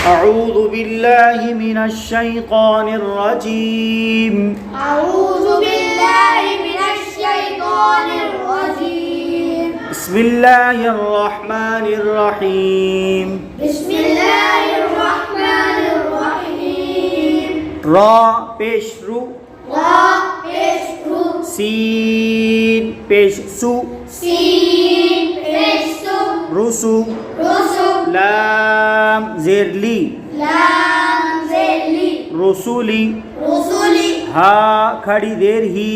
أعوذ بالله من الشيطان الرجيم أعوذ بالله من الشيطان الرجيم بسم الله الرحمن الرحيم بسم الله الرحمن الرحيم را پیش رو را پیش رو سین پیش سو سین پیش سو رسو رسو لام زیر لی لام زیر لی رسولی رسولی ها کھڑی دیر ہی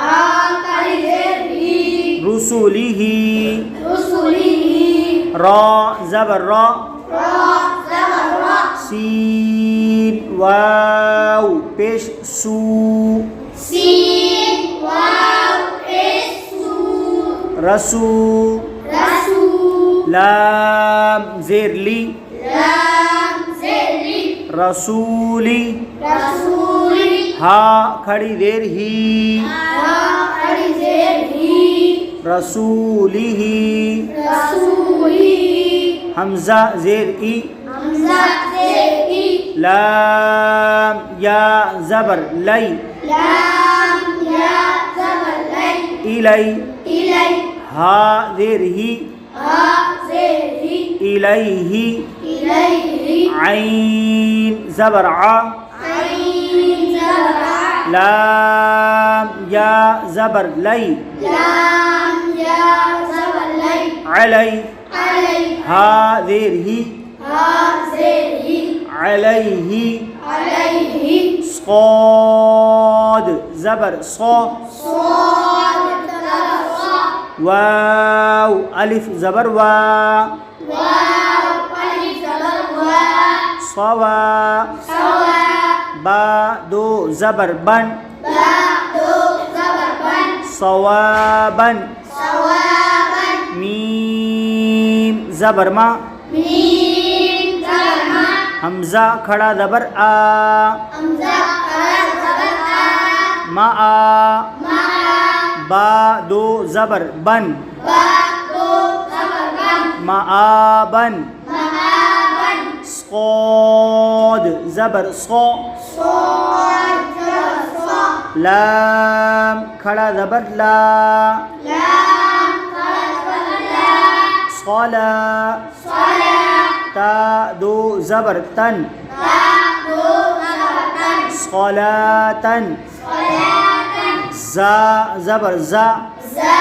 آکاری زیر ہی رسولی ہی رسولی را زبر را را زبر را سین واو پیش سو سین واو پیش سو رسو رسو لام زیر لی لام زیر لی رسولی رسولی ہا کھڑی دیر ہی آکاری زیر ہی رسولی ہی رسولی حمزہ زیر ای حمزہ زیر ای لام یا زبر لی لام یا زبر لی الی الی ہا زیر ہی آ زیر ہی الیہ الیہ عین زبر ع عین زبر ع لام یا زبر لی لام یا زبر لی علی علی ہا زیر ہی آ زیر ہی علیہ علیہ صاد زبر صا صاد زبر صا واو الف زبر وا واو الف زبر وا صوا سوا با دو زبر بن با دو زبر بن صوابا صوابا میم زبر ما میم زبر ما حمزہ کھڑا زبر آ حمزہ کھڑا زبر آ ما ما با دو زبر بن با دو زبر بن معابن مآبن صاد زبر صا صاد زبر صا لام کھڑا زبر لا لام کھڑا زبر لا صلا صلا تا دو زبر تن تا دو زبر تن صلاتن صلاة زا زبر زا زا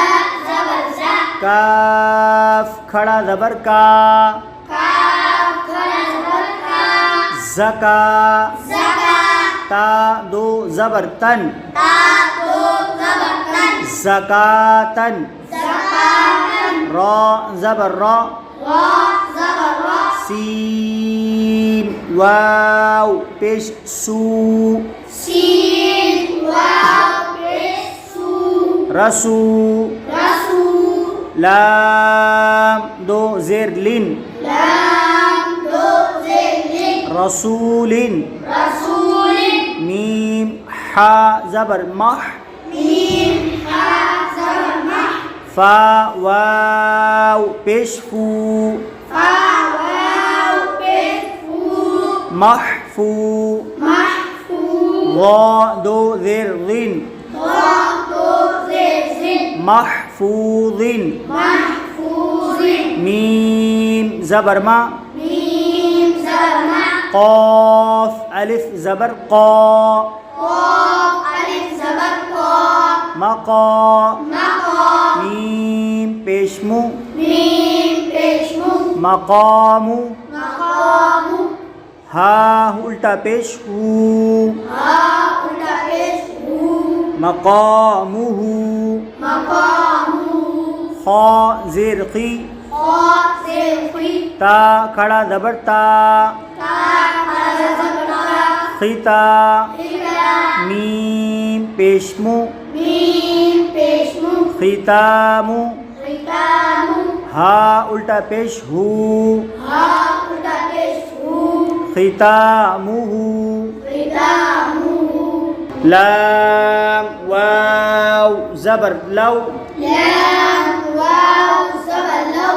زبر زا کاف کھڑا زبر کا کاف کھڑا زبر کا زکا زکا تا دو زبر تن تا دو زبر تن زکاتن زکاتن را زبر را را زبر را سین واو پیش سو سین واو پیش سو رسو رسو لام دو زیر لن لام دو زیر لن رسول رسول میم حا زبر مح میم حا زبر مح فا واو پیش فو فا واو پیش فو محفو محفو ضا دو زیر ضن ضا دو زیر زن محفوظ محفوظ میم زبر ما میم زبر ما قاف الف زبر قا قاف الف زبر قا مقا مقا میم پیشمو میم پیشمو مقامو مقام ہا الٹا پیش ہو ہا الٹا پیش ہو مقامه مقام خا زیر قی خا زیر خی تا کھڑا زبر تا تا کھڑا زبر تا خیتا خلا میم پیشمو میم پیشمو خیتامو ختام ہا الٹا پیش ہو ہا الٹا پیش ہو ختامه ختام لام واو زبر لو لام واو زبر لو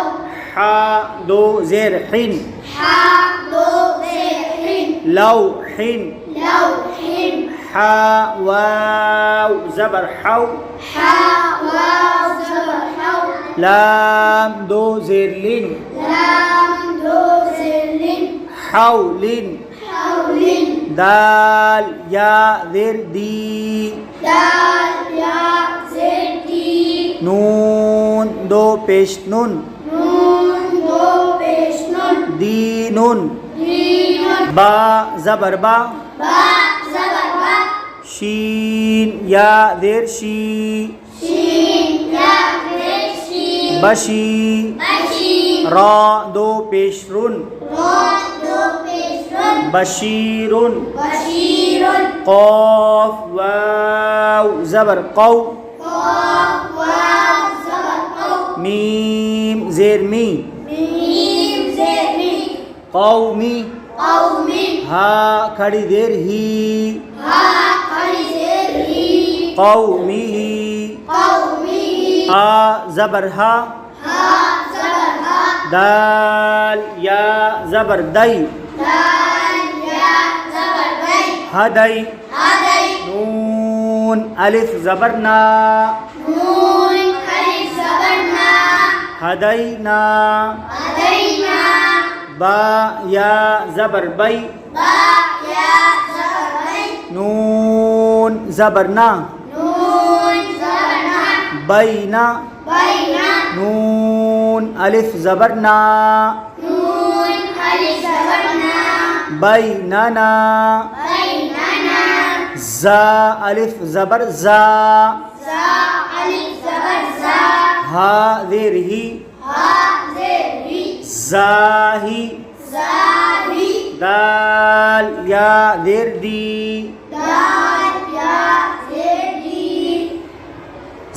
حا دو زیر حن حا دو لوح لوح حا واو زبر حو حاء واو زبر حو لام دو زير لين لام دو زر لن حول حول دال يا ذر دي دال يا زر دي نون دو پیش نون نون دو پیش نون دینون دین با زبر با با زبر با شین یا ذر شی شین یا زر شین بشی بشی را دو پیش رون را دو پیش نون بشیرون بشیر قاف واو زبر قو قاف واو زبر قو میم زیر می میم زر می قومی قومی ها کھڑی دیر ہی ها خری زر ہی قومی قومی آ زبر ہا ها زبر ها دال یا زبر دئی دال یا زبر بی ہدئی هدی نون الف زبر نا نون الف زبر نا ہدینا هدینا با یا زبر بئی با یا زبر بی نون زبر نا نون زبر نا بینا بینا نون الف زبر نا نون الف زبر نا بیننا بیننا زا الف زبر زا زا الف زبر زا ہا ذر ہی ها زر ہی زاہی زاہی دال یا ذر دی دال یا زر دی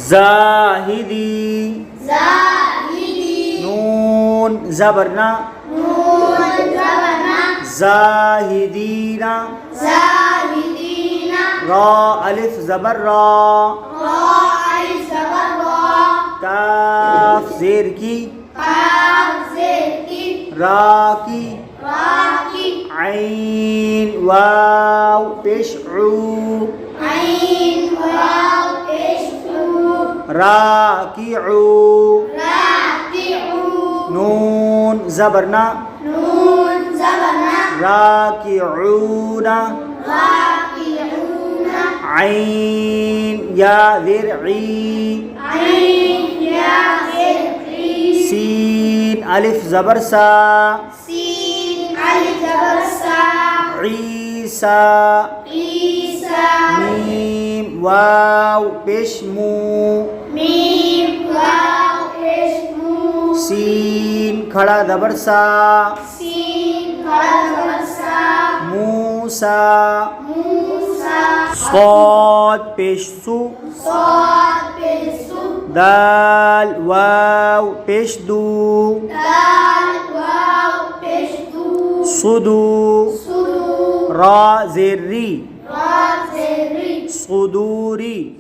زاہدی زاہدی نون زبر نا نون زبر نا زاہدینا زاہدینا را الف زبر را را الف زبر را کاف زیر کی قاف زر کی را کی را کی عین واو پیش عو عین واو پیش عو راکعو راکعو نون زبر نا نون زبر نا راکعون راکعون عین یا ذر عی عین یا زر عی سین الف زبر سا سین الف زبر سا عیسا عیسا میم واو پیش مو میم واو پیش مو سین کھڑا زبر سا سین کھڑا زبر سا موسا موسا صاد پیش سو صاد پیش سو دال واو پیش دو دال واو پیش دو صدو سدو را زر ری را زر ری صدوری